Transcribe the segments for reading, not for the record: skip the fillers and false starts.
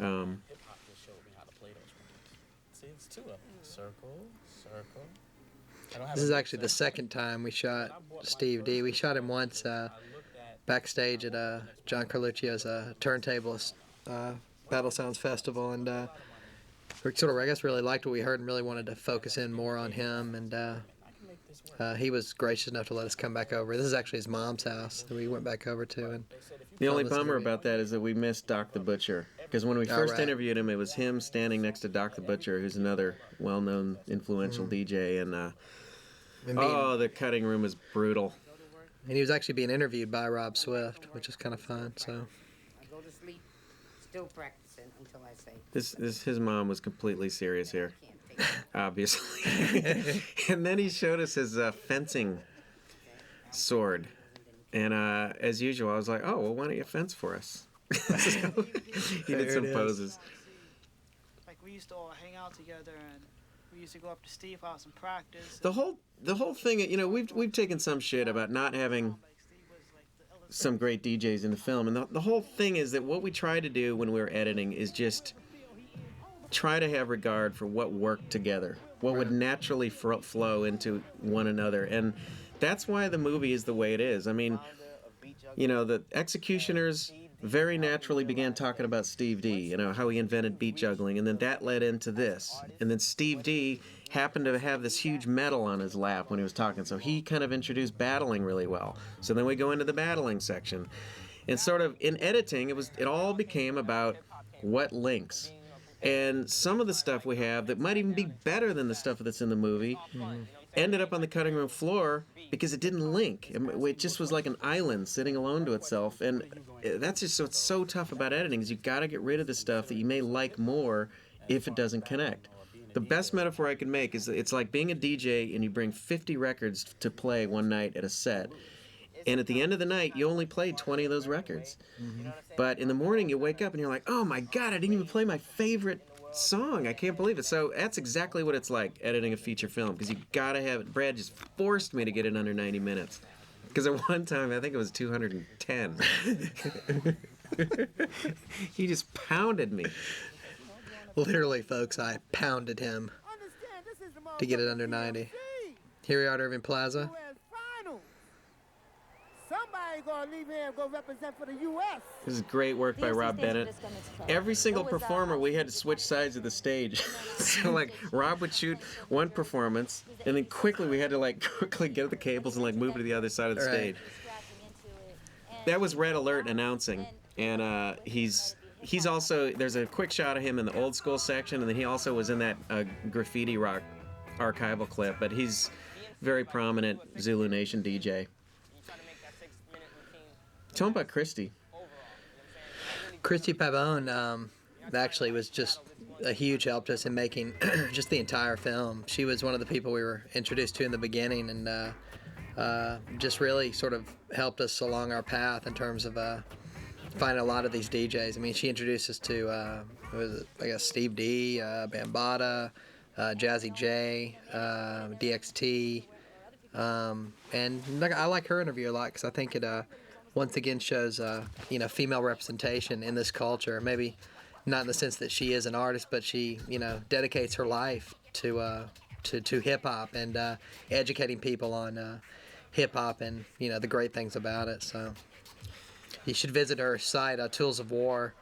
Hip hop just showed me how to play those records. See, it's two of them. Circle, circle. I don't have This a is mix actually the second time we shot Steve D. We shot him once backstage at John Carluccio's Turntablist Battle Sounds Festival, and we sort of, I guess, really liked what we heard and really wanted to focus in more on him. And he was gracious enough to let us come back over. This is actually his mom's house that we went back over to. And the only bummer about that is that we missed Doc the Butcher. Because when we first right. interviewed him, it was him standing next to Doc the Butcher, who's another well-known, influential DJ. And, the cutting room is brutal. And he was actually being interviewed by Rob Swift, which is kind of fun. So I go to sleep, still practicing until I say. His mom was completely serious here, obviously. And then he showed us his fencing sword. And as usual, I was like, oh, well, why don't you fence for us? So he did some poses. Like, we used to all hang out together, and we used to go up to Steve's house and practice. The whole thing, you know, we've taken some shit about not having some great DJs in the film, and the whole thing is that what we try to do when we were editing is just try to have regard for what worked together, what would naturally flow into one another, and that's why the movie is the way it is. I mean, you know, the Executioners very naturally began talking about Steve D, you know, how he invented beat juggling, and then that led into this. And then Steve D happened to have this huge medal on his lap when he was talking, so he kind of introduced battling really well. So then we go into the battling section. And sort of in editing, it all became about what links. And some of the stuff we have that might even be better than the stuff that's in the movie ended up on the cutting room floor because it didn't link. It just was like an island sitting alone to itself. And that's just what's so tough about editing is you got to get rid of the stuff that you may like more if it doesn't connect. The best metaphor I can make is that it's like being a DJ and you bring 50 records to play one night at a set. And at the end of the night, you only played 20 of those records. But in the morning, you wake up and you're like, oh my God, I didn't even play my favorite song. I can't believe it. So that's exactly what it's like editing a feature film, because you got to have it. Brad just forced me to get it under 90 minutes. Because at one time, I think it was 210. He just pounded me. literally, folks, I pounded him to get it under 90. Here we are at Irving Plaza. Somebody gonna leave here and go represent for the U.S. This is great work by Rob Bennett. Every single performer, we had to switch sides of the stage. So, like, Rob would shoot one performance, and then quickly we had to, like, quickly get the cables and, like, move to the other side of the stage. That was Red Alert announcing, and he's also, there's a quick shot of him in the old school section, and then he also was in that Graffiti Rock archival clip, but he's very prominent Zulu Nation DJ. Tell him about Christy. Christy Pavone actually was just a huge help to us in making just the entire film. She was one of the people we were introduced to in the beginning, and just really sort of helped us along our path in terms of finding a lot of these DJs. I mean, she introduced us to, Steve D, Bambaataa, Jazzy J, DXT, and I like her interview a lot because I think it once again shows female representation in this culture. Maybe not in the sense that she is an artist, but she dedicates her life to hip hop and educating people on hip hop and the great things about it. So you should visit her site, Tools of War,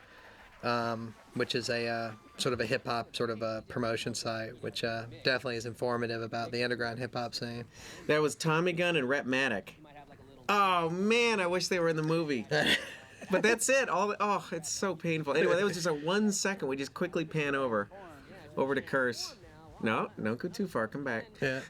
which is a sort of a hip hop sort of a promotion site, which definitely is informative about the underground hip hop scene. That was Tommy Gunn and Rep Matic. Oh man, I wish they were in the movie. But that's it. It's so painful. Anyway, that was just a 1 second. We just quickly pan over to Curse. No, don't go too far. Come back. Yeah.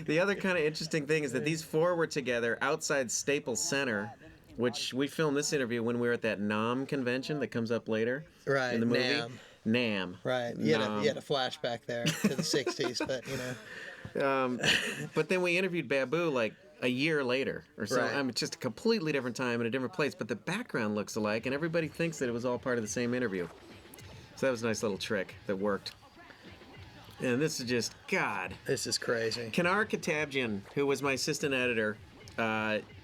The other kind of interesting thing is that these four were together outside Staples Center, which we filmed this interview when we were at that NAMM convention that comes up later in the movie. NAMM. Right. You had a flashback there to the 60s, but But then we interviewed Babu like a year later or so. Right. I mean, just a completely different time in a different place, but the background looks alike, and everybody thinks that it was all part of the same interview. So that was a nice little trick that worked. And this is just, God. This is crazy. Kanar Katabjian, who was my assistant editor,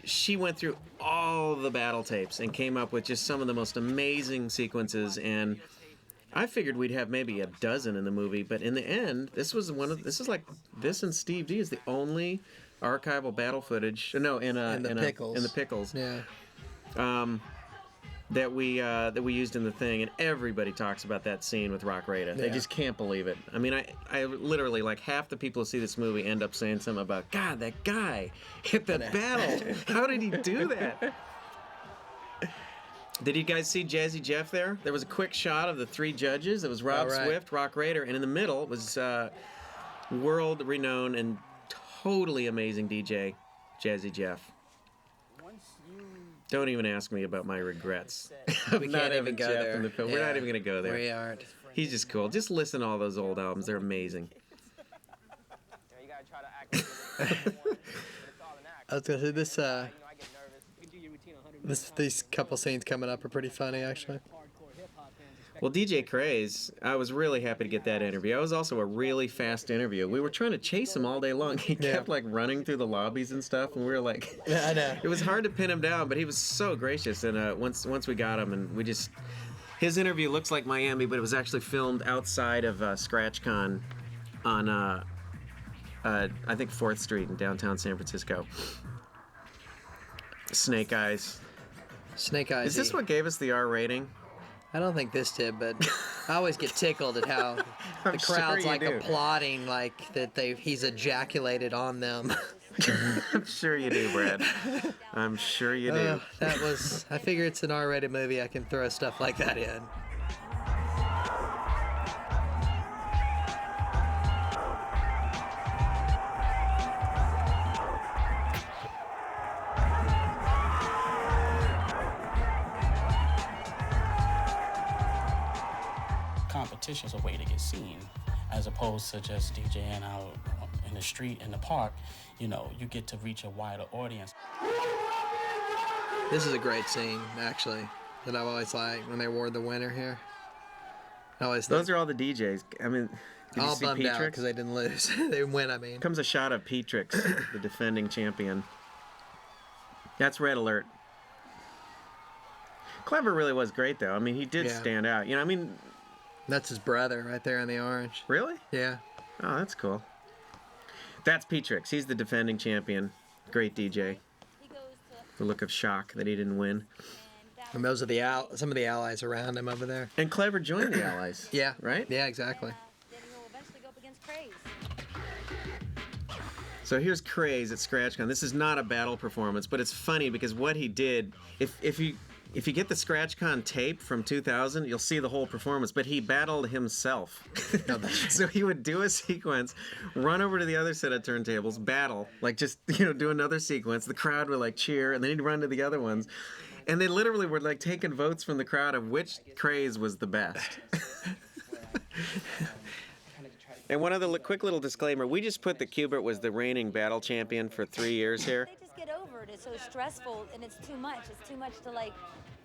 she went through all the battle tapes and came up with just some of the most amazing sequences. And I figured we'd have maybe a dozen in the movie, but in the end, this and Steve D is the only archival battle footage. No, in the pickles. Yeah. That we used in the thing, and everybody talks about that scene with Rock Rada. They Yeah. just can't believe it. I mean, I literally, like, half the people who see this movie end up saying something about, God, that guy hit that battle. How did he do that? Did you guys see Jazzy Jeff there? There was a quick shot of the three judges. It was Rob right. Swift, Rock Raider, and in the middle was world-renowned and totally amazing DJ, Jazzy Jeff. Don't even ask me about my regrets. We can't even go there. In the film. We're not even going to go there. We aren't. He's just cool. Just listen to all those old albums. They're amazing. You gotta try to act like I was gonna say these couple scenes coming up are pretty funny, actually. Well, DJ Craze, I was really happy to get that interview. I was also a really fast interview. We were trying to chase him all day long. He kept like running through the lobbies and stuff, and we were like, Yeah, I know. it was hard to pin him down, but he was so gracious. And once we got him, and his interview looks like Miami, but it was actually filmed outside of ScratchCon on I think 4th Street in downtown San Francisco. Snake Eyes. Snake Eyes. Is this what gave us the R rating? I don't think this did, but I always get tickled at how the I'm sure crowd's you like do. applauding, like that he's ejaculated on them. I'm sure you do, Brad. I'm sure you do. I figure it's an R-rated movie. I can throw stuff like that in. Competition's a way to get seen, as opposed to just DJing out in the street, in the park. You know, you get to reach a wider audience. This is a great scene, actually, that I've always liked when they award the winner here. I always Those are all the DJs. I mean, did you all see bummed out Petrix? because they didn't lose. They didn't win, I mean. Comes a shot of Petrix, the defending champion. That's Red Alert. Clever really was great, though. I mean, he did Yeah. stand out. You know, I mean, That's his brother right there in the orange. really? Yeah. Oh, that's cool. That's Petrix. He's the defending champion. Great DJ. The look of shock that he didn't win. And those are some of the allies around him over there. And Clever joined the Allies. Yeah. Right? Yeah, exactly. Then he'll eventually go up against Craze. So here's Craze at ScratchCon. This is not a battle performance, but it's funny because what he did, if you get the ScratchCon tape from 2000, you'll see the whole performance, but he battled himself. So he would do a sequence, run over to the other set of turntables, battle, like just, do another sequence. The crowd would like cheer, and then he'd run to the other ones. And they literally were like taking votes from the crowd of which Craze was the best. And one other quick little disclaimer, we just put that Qbert was the reigning battle champion for 3 years here. They just get over it. It's so stressful and it's too much. It's too much to like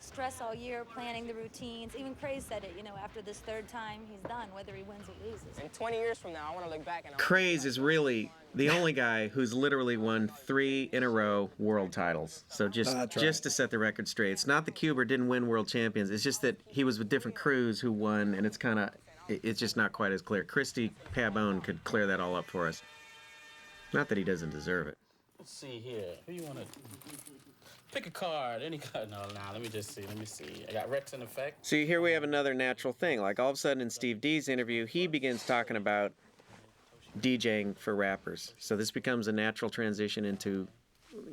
stress all year planning the routines. Even Craze said it, after this third time he's done, whether he wins or loses. in 20 years from now, I want to look back and Craze is really the only guy who's literally won 3 in a row world titles. So just to set the record straight, it's not that Qbert didn't win world champions. It's just that he was with different crews who won, and it's just not quite as clear. Christy Pabone could clear that all up for us. Not that he doesn't deserve it. Let's see here. Who you want to pick a card? Any card? No, let me just see. Let me see. I got Rex in effect. See, here we have another natural thing. Like all of a sudden in Steve D's interview, he begins talking about DJing for rappers. So this becomes a natural transition into,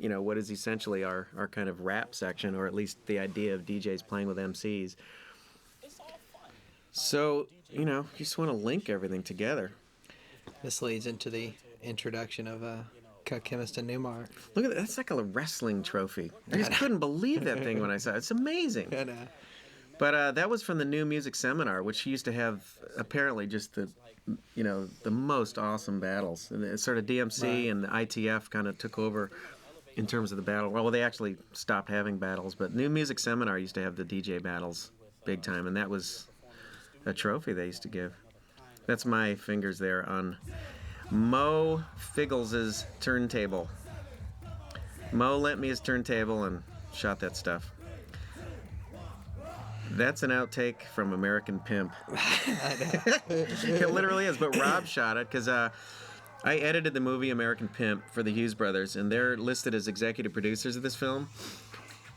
what is essentially our kind of rap section, or at least the idea of DJs playing with MCs. It's all fun. So, you just want to link everything together. This leads into the introduction of Cut Chemist and Newmark. Look at that. That's like a wrestling trophy. I just couldn't believe that thing when I saw it. It's amazing. And, But that was from the New Music Seminar, which used to have apparently just the most awesome battles. And it's sort of DMC and the ITF kind of took over in terms of the battle. Well, they actually stopped having battles, but New Music Seminar used to have the DJ battles big time, and that was a trophy they used to give. That's my fingers there on Mo Figgles's turntable. Mo lent me his turntable and shot that stuff. That's an outtake from American Pimp. It literally is, but Rob shot it because I edited the movie American Pimp for the Hughes brothers, and they're listed as executive producers of this film.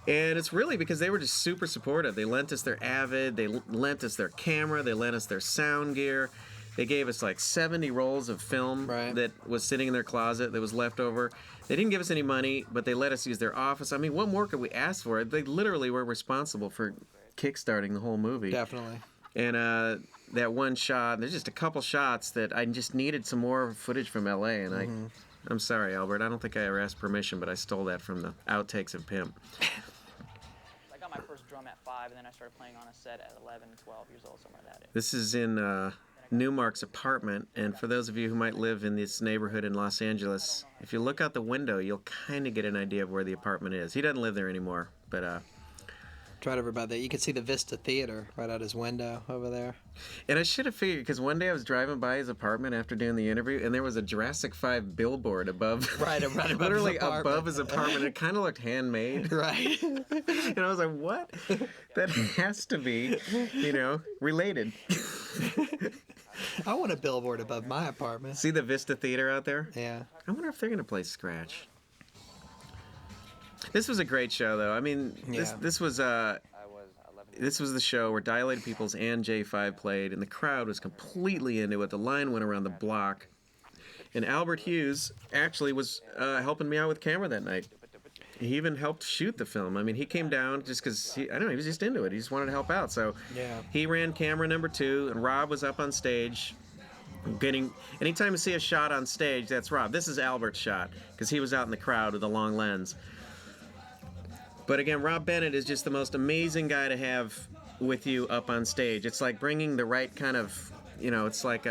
And it's really because they were just super supportive. They lent us their Avid, they lent us their camera, they lent us their sound gear. They gave us like 70 rolls of film that was sitting in their closet that was left over. They didn't give us any money, but they let us use their office. I mean, what more could we ask for? They literally were responsible for kickstarting the whole movie. Definitely. And that one shot, there's just a couple shots that I just needed some more footage from LA, and I'm sorry, Albert, I don't think I ever asked permission, but I stole that from the outtakes of Pimp. I got my first drum at 5, and then I started playing on a set at 11, 12 years old, somewhere like that. This is in Newmark's apartment, and for those of you who might live in this neighborhood in Los Angeles, if you look out the window, you'll kind of get an idea of where the apartment is. He doesn't live there anymore, but Right over by there. You can see the Vista Theater right out his window over there. and I should have figured, because one day I was driving by his apartment after doing the interview, and there was a Jurassic 5 billboard above, Right above literally his apartment. above his apartment. It kind of looked handmade. Right. And I was like, what? That has to be, related. I want a billboard above my apartment. See the Vista Theater out there? Yeah. I wonder if they're going to play Scratch. This was a great show, though. I mean, this was the show where Dilated Peoples and J5 played, and the crowd was completely into it. The line went around the block. And Albert Hughes actually was helping me out with camera that night. He even helped shoot the film. I mean, he came down just because, he was just into it. He just wanted to help out. So he ran camera number 2, and Rob was up on stage. Anytime you see a shot on stage, that's Rob. This is Albert's shot, because he was out in the crowd with a long lens. But again, Rob Bennett is just the most amazing guy to have with you up on stage. It's like bringing the right kind of, it's like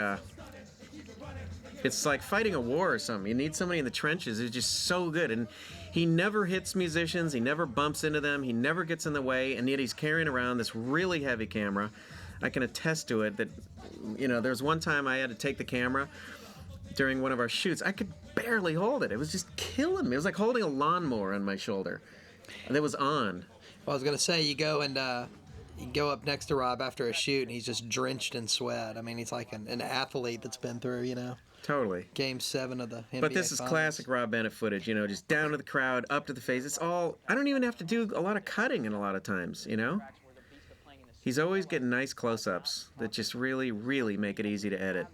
fighting a war or something. You need somebody in the trenches who's just so good. And he never hits musicians. He never bumps into them. He never gets in the way. And yet he's carrying around this really heavy camera. I can attest to it that, there's one time I had to take the camera during one of our shoots. I could barely hold it. It was just killing me. It was like holding a lawnmower on my shoulder. And it was on. Well, I was going to say, you go up next to Rob after a shoot, and he's just drenched in sweat. I mean, he's like an athlete that's been through, Totally. Game 7 of the NBA But this is Finals. classic Rob Bennett footage, just down to the crowd, up to the face. It's all, I don't even have to do a lot of cutting in a lot of times, He's always getting nice close-ups that just really, really make it easy to edit.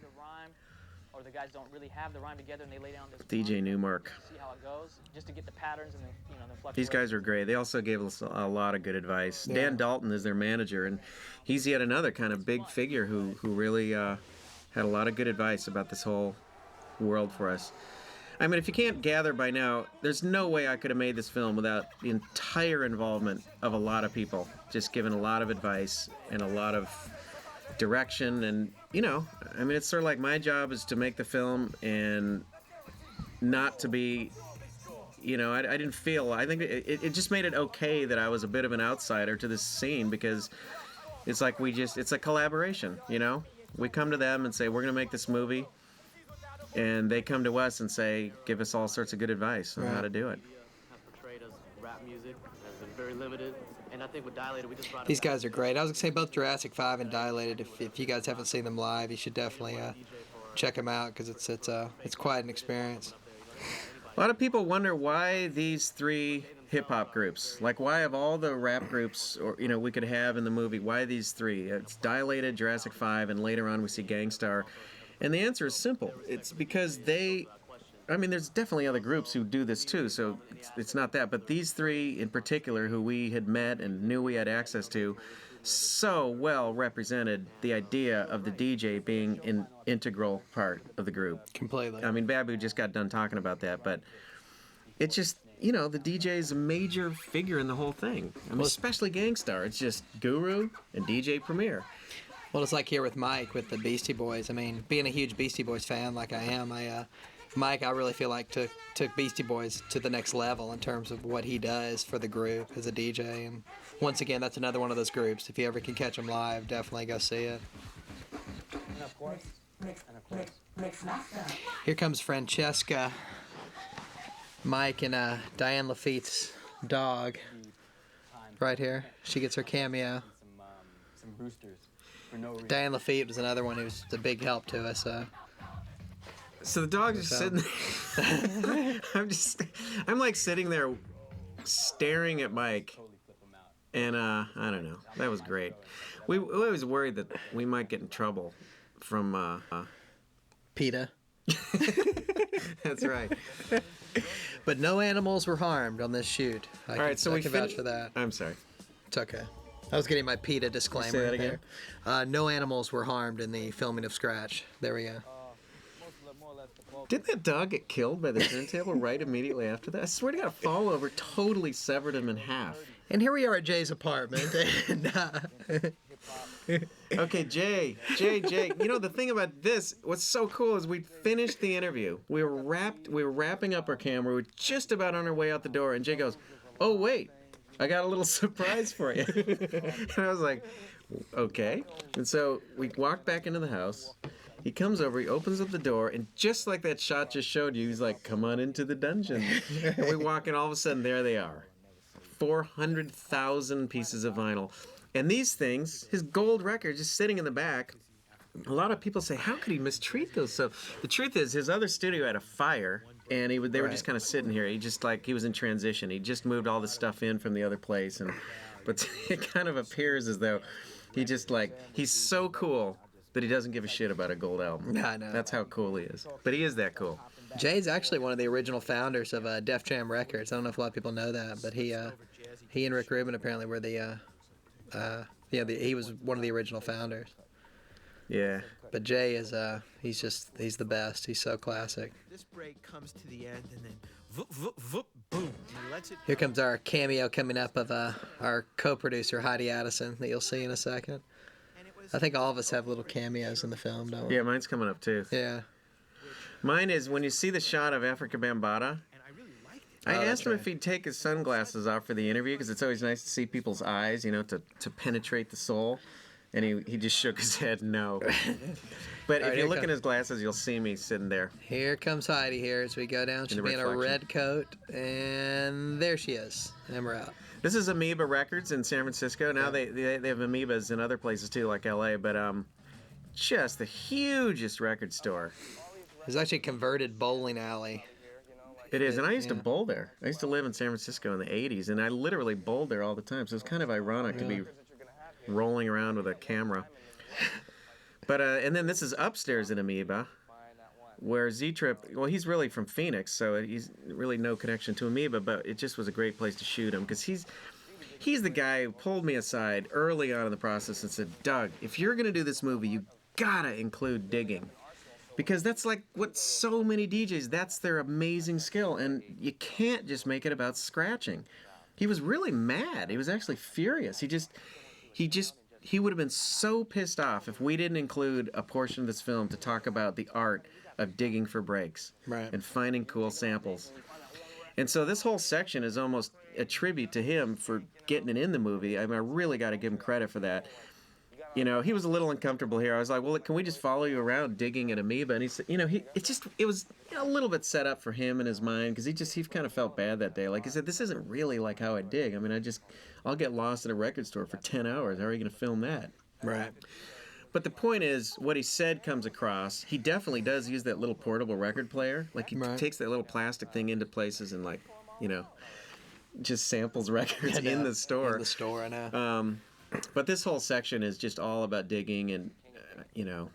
Or the guys don't really have the rhyme together and they lay down this DJ Newmark. see how it goes, just to get the patterns and then, then fluctuate. These guys are great. They also gave us a lot of good advice. Dan Dalton is their manager, and he's yet another kind of big figure who really had a lot of good advice about this whole world for us. I mean, if you can't gather by now, there's no way I could have made this film without the entire involvement of a lot of people, just giving a lot of advice and a lot of direction. And, I mean, it's sort of like my job is to make the film and not to be, I didn't feel, I think it just made it okay that I was a bit of an outsider to this scene, because it's like it's a collaboration, We come to them and say, we're going to make this movie. And they come to us and say, give us all sorts of good advice on how to do it. Portrayed as rap music has been very limited, and I think with Dilated, we just brought These guys are great. I was going to say both Jurassic 5 and Dilated. If you guys haven't seen them live, you should definitely check them out, because it's quite an experience. A lot of people wonder why these 3 hip-hop groups. Like, why of all the rap groups we could have in the movie, why these 3? It's Dilated, Jurassic 5, and later on we see Gang Starr. And the answer is simple. It's because there's definitely other groups who do this too, so it's not that. But these 3 in particular, who we had met and knew we had access to, so well represented the idea of the DJ being an integral part of the group. Completely. I mean, Babu just got done talking about that, but it's just, the DJ is a major figure in the whole thing. I mean, especially Gang Starr. It's just Guru and DJ Premier. Well, it's like here with Mike, with the Beastie Boys. I mean, being a huge Beastie Boys fan like I am, Mike, I really feel like took Beastie Boys to the next level in terms of what he does for the group as a DJ. And once again, that's another one of those groups. If you ever can catch them live, definitely go see it. And of course. Mix master. Here comes Francesca Mike and Diane Lafitte's dog right here. She gets her cameo. Some boosters for no reason. Diane Lafitte was another one who was a big help to us. So the dog's just sitting there. I'm like sitting there staring at Mike. And I don't know. That was great. We always worried that we might get in trouble from PETA. That's right. But no animals were harmed on this shoot. All right, so we can vouch for that. I'm sorry. It's okay. I was getting my PETA disclaimer Say that again? there. No animals were harmed in the filming of Scratch. There we go. Didn't that dog get killed by the turntable right immediately after that? I swear to God, a fall over totally severed him in half. And here we are at Jay's apartment. And, Okay, Jay. You know, the thing about this, what's so cool is we finished the interview. We were wrapping up our camera. We were just about on our way out the door, and Jay goes, "Oh, wait, I got a little surprise for you." And I was like, okay. And so we walked back into the house. He comes over, he opens up the door, and just like that shot just showed you, he's like, "Come on into the dungeon." And we walk in, all of a sudden, there they are. 400,000 pieces of vinyl. And these things, his gold record just sitting in the back, a lot of people say, how could he mistreat those? So the truth is, his other studio had a fire, and they were just kind of sitting here. He was in transition. He just moved all the stuff in from the other place. But it kind of appears as though he's so cool that he doesn't give a shit about a gold album. I know. That's how cool he is. But he is that cool. Jay's actually one of the original founders of Def Jam Records. I don't know if a lot of people know that, but he and Rick Rubin apparently were he was one of the original founders. Yeah. But Jay is he's the best. He's so classic. This break comes to the end, and then voop, voop, voop, boom. He lets it. Here comes our cameo coming up of our co-producer Heidi Addison that you'll see in a second. I think all of us have little cameos in the film, don't we? Yeah, mine's coming up too. Yeah. Mine is when you see the shot of Africa Bambaataa. I asked him if he'd take his sunglasses off for the interview because it's always nice to see people's eyes, you know, to penetrate the soul. And he just shook his head no. But if you look in his glasses, you'll see me sitting there. Here comes Heidi here as we go down. She'll be in a red coat. And there she is. And we're out. This is Amoeba Records in San Francisco. Now they have Amoebas in other places too, like LA. But just the hugest record store. It's actually a converted bowling alley. It is, and I used to bowl there. I used to live in San Francisco in the 80s, and I literally bowled there all the time. So it's kind of ironic to be rolling around with a camera. But and then this is upstairs in Amoeba, where Z-Trip, well, he's really from Phoenix, so he's really no connection to Amoeba, but it just was a great place to shoot him, because he's the guy who pulled me aside early on in the process and said, Doug, if you're going to do this movie, you gotta include digging. Because that's like what so many DJs, that's their amazing skill, and you can't just make it about scratching. He was really mad. He was actually furious. He would have been so pissed off if we didn't include a portion of this film to talk about the art of digging for breaks and finding cool samples. And so this whole section is almost a tribute to him for getting it in the movie. I mean, I really got to give him credit for that. You know, he was a little uncomfortable here. I was like, well, can we just follow you around digging at Amoeba? And he said, you know, it was a little bit set up for him in his mind, because he kind of felt bad that day. Like he said, this isn't really like how I dig. I mean, I'll get lost in a record store for 10 hours. How are you going to film that? Right. But the point is, what he said comes across. He definitely does use that little portable record player. Like he takes that little plastic thing into places and, like, you know, just samples records in the store. In the store, I know. But this whole section is just all about digging, and you know,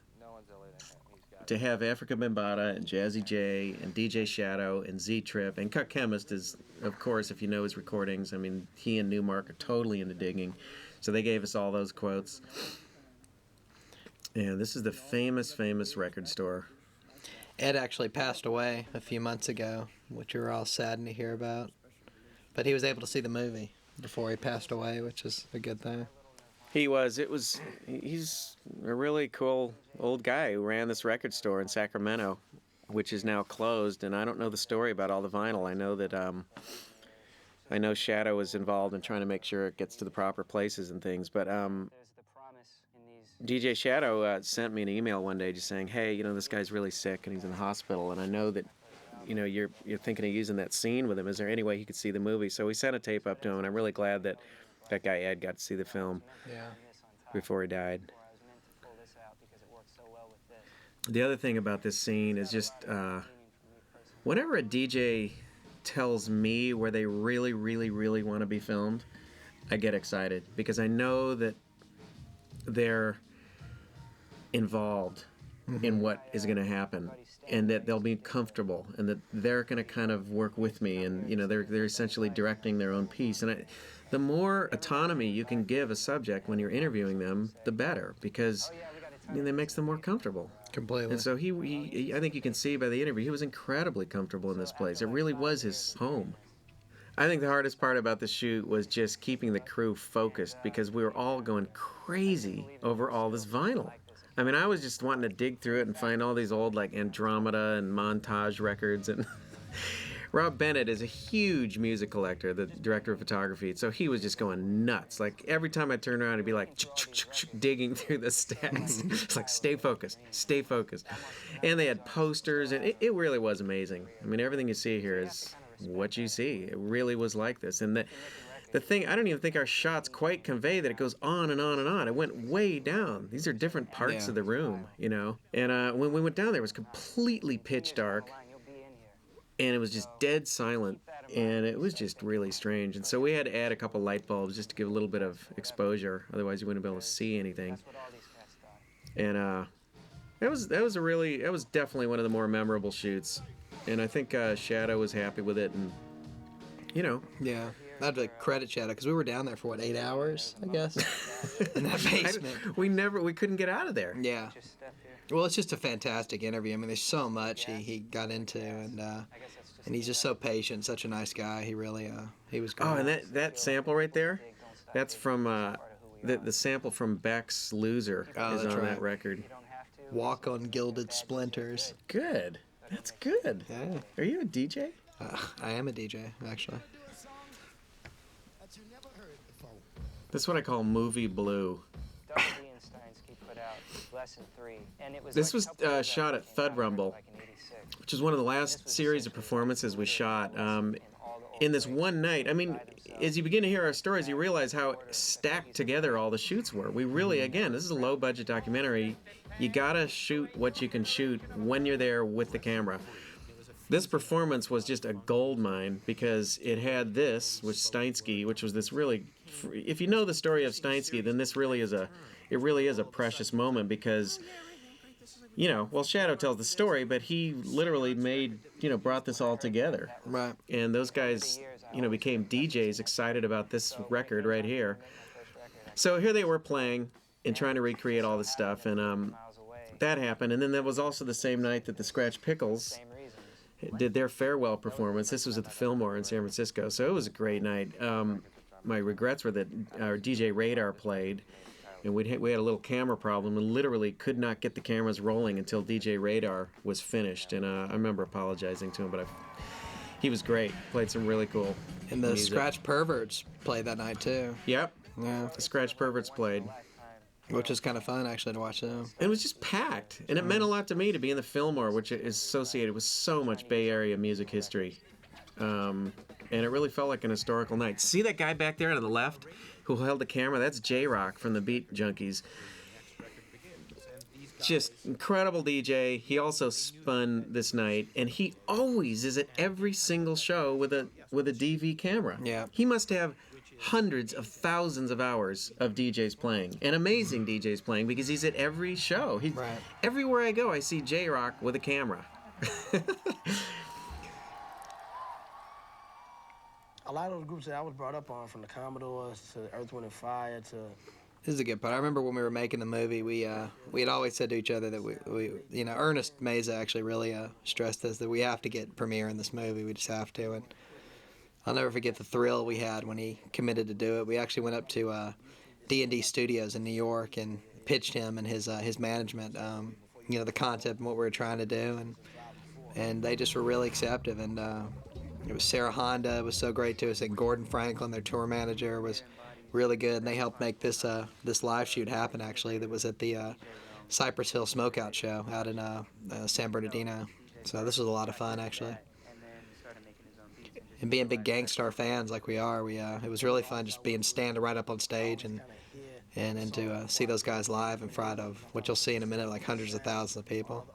to have Africa Bambaataa and Jazzy J and DJ Shadow and Z-Trip and Cut Chemist is, of course, if you know his recordings, I mean, he and Newmark are totally into digging, so they gave us all those quotes. And this is the famous record store. Ed actually passed away a few months ago, which we were all saddened to hear about. But he was able to see the movie before he passed away, which is a good thing. He's a really cool old guy who ran this record store in Sacramento, which is now closed, and I don't know the story about all the vinyl. I know that I know Shadow is involved in trying to make sure it gets to the proper places and things, but DJ Shadow sent me an email one day just saying, hey, you know, this guy's really sick and he's in the hospital, and I know that you're thinking of using that scene with him. Is there any way he could see the movie? So we sent a tape up to him, and I'm really glad that that guy Ed got to see the film before he died. The other thing about this scene is just whenever a DJ tells me where they really, really, really want to be filmed, I get excited because I know that they're involved in what is going to happen, and that they'll be comfortable, and that they're going to kind of work with me, and they're essentially directing their own piece. And the more autonomy you can give a subject when you're interviewing them, the better, because that makes them more comfortable. Completely. And so he I think you can see by the interview, he was incredibly comfortable in this place. It really was his home. I think the hardest part about the shoot was just keeping the crew focused, because we were all going crazy over all this vinyl. I mean, I was just wanting to dig through it and find all these old, like, Andromeda and Montage records. And Rob Bennett is a huge music collector, the director of photography, so he was just going nuts. Like, every time I turned around, he'd be like, digging through the stacks. It's like, stay focused, stay focused. And they had posters, and it really was amazing. I mean, everything you see here is what you see. It really was like this. And the thing, I don't even think our shots quite convey that it goes on and on and on. It went way down. These are different parts of the room, And when we went down there, it was completely pitch dark, and it was just dead silent, and it was just really strange. And so we had to add a couple light bulbs just to give a little bit of exposure. Otherwise, you wouldn't be able to see anything. And that was definitely one of the more memorable shoots. And I think Shadow was happy with it, and Yeah. I'd like credit Shadow, because we were down there for 8 hours, I guess, in that basement. We couldn't get out of there. Yeah. Well, it's just a fantastic interview. I mean, there's so much he got into, and he's just so patient, such a nice guy. He really he was great. Oh, and that sample right there, that's from the sample from Beck's Loser is on that record. Walk on Gilded Splinters. Good. That's good. Yeah. Are you a DJ? I am a DJ, actually. That's what I call movie blue. This was shot at Thud Rumble, which is one of the last series of performances we shot. In this one night, I mean, as you begin to hear our stories, you realize how stacked together all the shoots were. We really, again, this is a low-budget documentary. You gotta shoot what you can shoot when you're there with the camera. This performance was just a gold mine, because it had this, with Steinsky, which was this really, if you know the story of Steinsky, then this really is a precious moment, because, Shadow tells the story, but he literally brought this all together. Right. And those guys, became DJs excited about this record right here. So here they were playing and trying to recreate all this stuff, and that happened. And then that was also the same night that the Scratch Pickles did their farewell performance. This was at the Fillmore in San Francisco, so it was a great night. My regrets were that our DJ Radar played, and we had a little camera problem and literally could not get the cameras rolling until DJ Radar was finished. And I remember apologizing to him, but he was great. Played some really cool And the music. Scratch Perverts played that night, too. Yep. Yeah. The Scratch Perverts played. Which was kind of fun, actually, to watch them. And it was just packed. And it meant a lot to me to be in the Fillmore, which is associated with so much Bay Area music history. And it really felt like an historical night. See that guy back there on the left who held the camera? That's J-Rock from the Beat Junkies. Just incredible DJ. He also spun this night, and he always is at every single show with a DV camera. Yeah. He must have hundreds of thousands of hours of DJs playing, and amazing DJs playing, because he's at every show. Right. Everywhere I go, I see J-Rock with a camera. A lot of those groups that I was brought up on, from the Commodores to Earth, Wind & Fire to... This is a good part. I remember when we were making the movie, we had always said to each other that we Ernest Meza actually really stressed this, that we have to get Premiere in this movie. We just have to. And I'll never forget the thrill we had when he committed to do it. We actually went up to D&D Studios in New York and pitched him and his management, the concept and what we were trying to do, and they just were really accepting. And it was Sarah Honda was so great to us, and Gordon Franklin, their tour manager, was really good, and they helped make this live shoot happen. Actually, that was at the Cypress Hill Smokeout show out in San Bernardino. So this was a lot of fun, actually. and being big Gangstar fans like we are, it was really fun just being standing right up on stage and to see those guys live in front of what you'll see in a minute, like hundreds of thousands of people.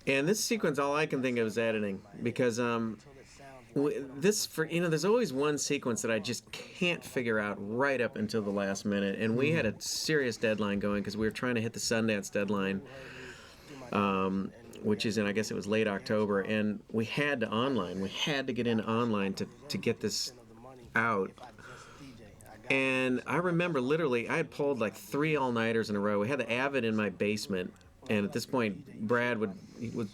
And this sequence, all I can think of is editing, because there's always one sequence that I just can't figure out right up until the last minute, and we had a serious deadline going because we were trying to hit the Sundance deadline, which is in, I guess it was late October, and we had to get in online to get this out. And I remember literally I had pulled like 3 all-nighters in a row. We had the Avid in my basement, and at this point Brad would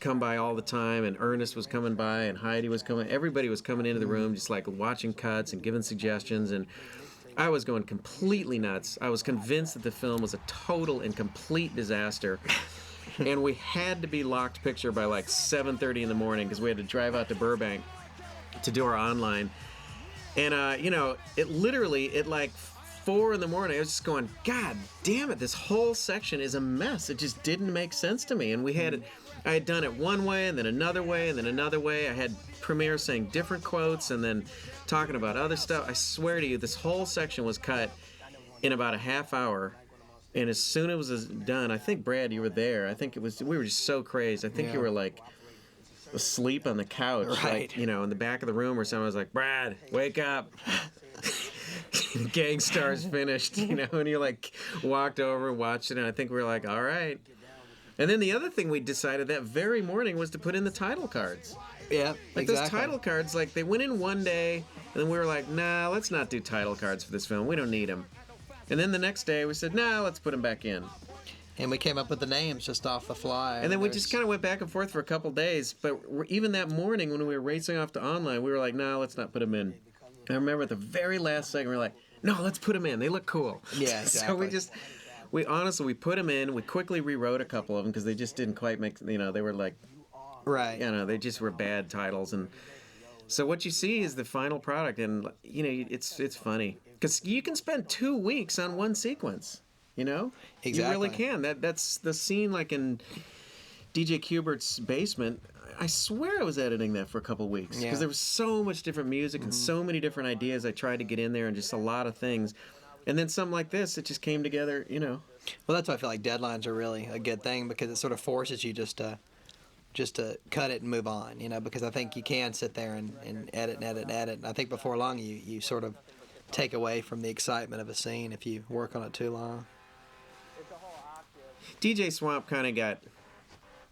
come by all the time, and Ernest was coming by, and Heidi was coming. Everybody was coming into the room just like watching cuts and giving suggestions, and I was going completely nuts. I was convinced that the film was a total and complete disaster. And we had to be locked picture by like 7:30 in the morning because we had to drive out to Burbank to do our online. And, it literally, at like 4 in the morning, I was just going, God damn it, this whole section is a mess. It just didn't make sense to me. And I had done it one way, and then another way, and then another way. I had Premiere saying different quotes, and then talking about other stuff. I swear to you, this whole section was cut in about a half hour. And as soon as it was done, I think, Brad, you were there. I think we were just so crazed. I think you were like asleep on the couch, right? Like, in the back of the room or something. I was like, Brad, wake up. Gangstar's finished, and you like walked over and watched it, and I think we were like, all right. And then the other thing we decided that very morning was to put in the title cards. Yeah, like exactly. Those title cards, like they went in one day, and then we were like, nah, let's not do title cards for this film. We don't need them. And then the next day we said, nah, let's put them back in. And we came up with the names just off the fly. And then we just kind of went back and forth for a couple days. But even that morning when we were racing off to online, we were like, no, let's not put them in. And I remember at the very last second, we were like, no, let's put them in. They look cool. Yeah, exactly. So we put them in. We quickly rewrote a couple of them because they just didn't quite make, they were like, right. They just were bad titles. And so what you see is the final product. And, it's funny because you can spend 2 weeks on one sequence. Exactly. You really can. That's the scene like in DJ Kubert's basement. I swear I was editing that for a couple weeks because there was so much different music and so many different ideas I tried to get in there and just a lot of things. And then something like this, it just came together, Well, that's why I feel like deadlines are really a good thing because it sort of forces you just to cut it and move on, because I think you can sit there and edit and edit and edit. And I think before long you sort of take away from the excitement of a scene if you work on it too long. DJ Swamp kind of got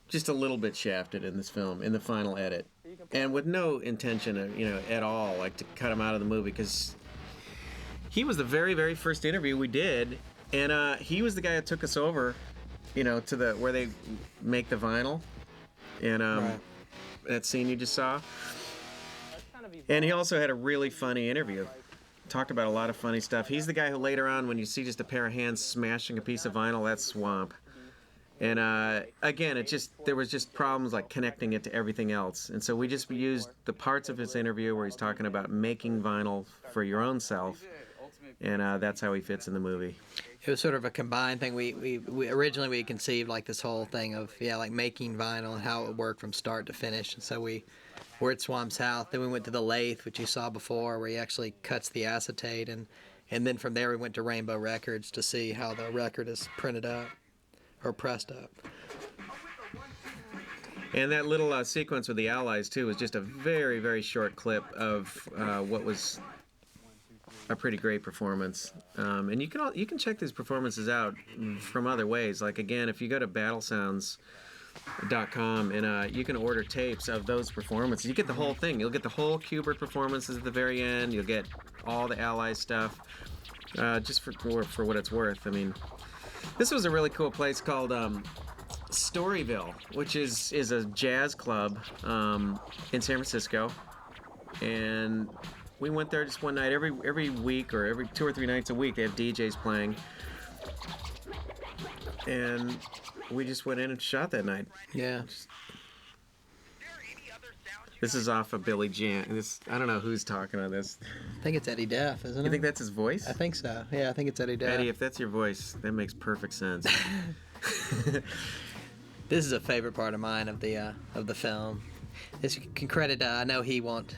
just a little bit shafted in this film, in the final edit. And with no intention of, at all, like to cut him out of the movie, because he was the very, very first interview we did, and he was the guy that took us over, to where they make the vinyl, and right. That scene you just saw. And he also had a really funny interview. Talked about a lot of funny stuff. He's the guy who later on, when you see just a pair of hands smashing a piece of vinyl, that's Swamp. And again, there was just problems like connecting it to everything else. And so we just used the parts of his interview where he's talking about making vinyl for your own self. And that's how he fits in the movie. It was sort of a combined thing. We originally we conceived like this whole thing of like making vinyl and how it would work from start to finish. And so we're at Swamp's house. Then we went to the lathe, which you saw before, where he actually cuts the acetate, and then from there we went to Rainbow Records to see how the record is printed up or pressed up. And that little sequence with the Allies too was just a very, very short clip of what was a pretty great performance. And you can check these performances out from other ways. Like again, if you go to battlesounds.com and you can order tapes of those performances. You get the whole thing. You'll get the whole Kubert performances at the very end. You'll get all the Allies stuff. Just for what it's worth. I mean, this was a really cool place called Storyville, which is a jazz club in San Francisco, and we went there just one night. Every week or every 2 or 3 nights a week they have DJs playing, and we just went in and shot that night. Yeah. This is off of Billy Jan. I don't know who's talking on this. I think it's Eddie Duff, isn't it? You think that's his voice? I think so. Yeah, I think it's Eddie Duff. Eddie, if that's your voice, that makes perfect sense. This is a favorite part of mine of the film. This you can credit. I know he won't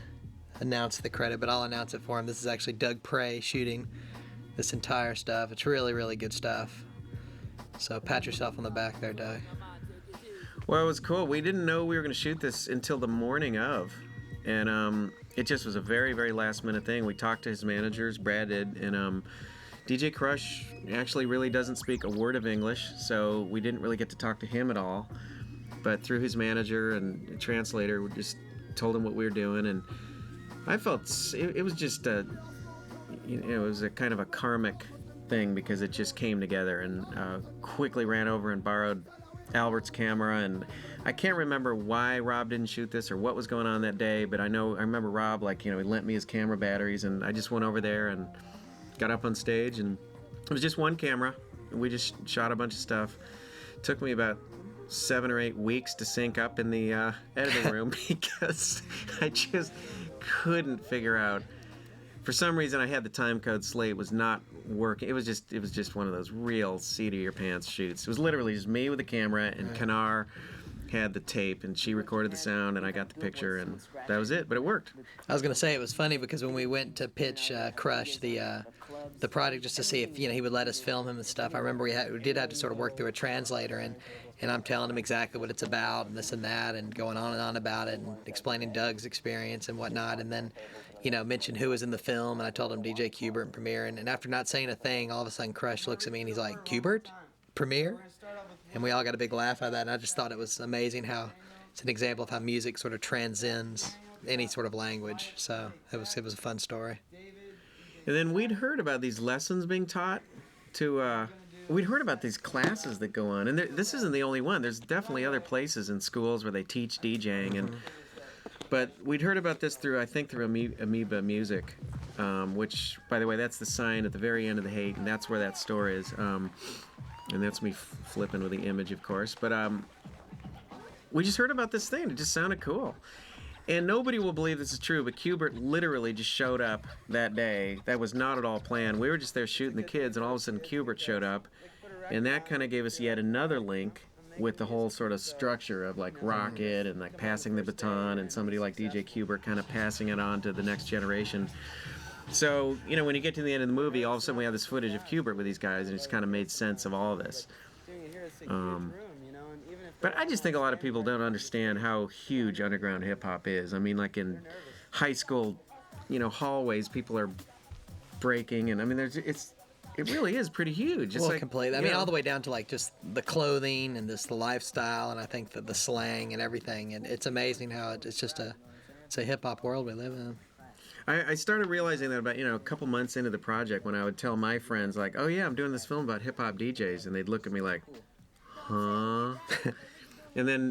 announce the credit, but I'll announce it for him. This is actually Doug Prey shooting this entire stuff. It's really, really good stuff. So pat yourself on the back there, Doug. Well, it was cool. We didn't know we were going to shoot this until the morning of, and it just was a very, very last-minute thing. We talked to his managers, Brad did, and DJ Crush actually really doesn't speak a word of English, so we didn't really get to talk to him at all. But through his manager and translator, we just told him what we were doing, and I felt it was just it was a kind of a karmic thing because it just came together, and quickly ran over and borrowed Albert's camera, and I can't remember why Rob didn't shoot this or what was going on that day, but I remember Rob, he lent me his camera batteries, and I just went over there and got up on stage, and it was just one camera, and we just shot a bunch of stuff. It took me about 7 or 8 weeks to sync up in the editing room because I just couldn't figure out. For some reason, I had the time code slate was not working. It was just one of those real seat of your pants shoots. It was literally just me with the camera, and Kanar had the tape, and she recorded the sound, and I got the picture, and that was it. But it worked. I was gonna say it was funny because when we went to pitch Crush the project just to see if he would let us film him and stuff, I remember we did have to sort of work through a translator, and I'm telling him exactly what it's about and this and that, and going on and on about it, and explaining Doug's experience and whatnot, and then mentioned who was in the film, and I told him DJ Qbert and Premier, and after not saying a thing, all of a sudden Crush looks at me and he's like, Qbert? Premier? And we all got a big laugh out of that, and I just thought it was amazing how it's an example of how music sort of transcends any sort of language. So it was a fun story. And then we'd heard about these lessons being taught we'd heard about these classes that go on, and this isn't the only one. There's definitely other places in schools where they teach DJing, but we'd heard about this through Amoeba Music, which, by the way, that's the sign at the very end of the Hate, and that's where that store is. And that's me flipping with the image, of course. But we just heard about this thing. It just sounded cool. And nobody will believe this is true, but Qbert literally just showed up that day. That was not at all planned. We were just there shooting the kids, and all of a sudden Qbert showed up. And that kind of gave us yet another link with the whole sort of structure of Rocket and passing the baton, and somebody like DJ Qbert kind of passing it on to the next generation. So, when you get to the end of the movie, all of a sudden we have this footage of Qbert with these guys, and it's kind of made sense of all of this. But I just think a lot of people don't understand how huge underground hip-hop is. I mean, in high school, hallways, people are breaking, and I mean, it really is pretty huge. It's completely. I mean, all the way down to just the clothing and the lifestyle, and I think the slang and everything, and it's amazing how it's a hip-hop world we live in. I started realizing that about, a couple months into the project, when I would tell my friends, oh yeah, I'm doing this film about hip-hop DJs, and they'd look at me like, huh? And then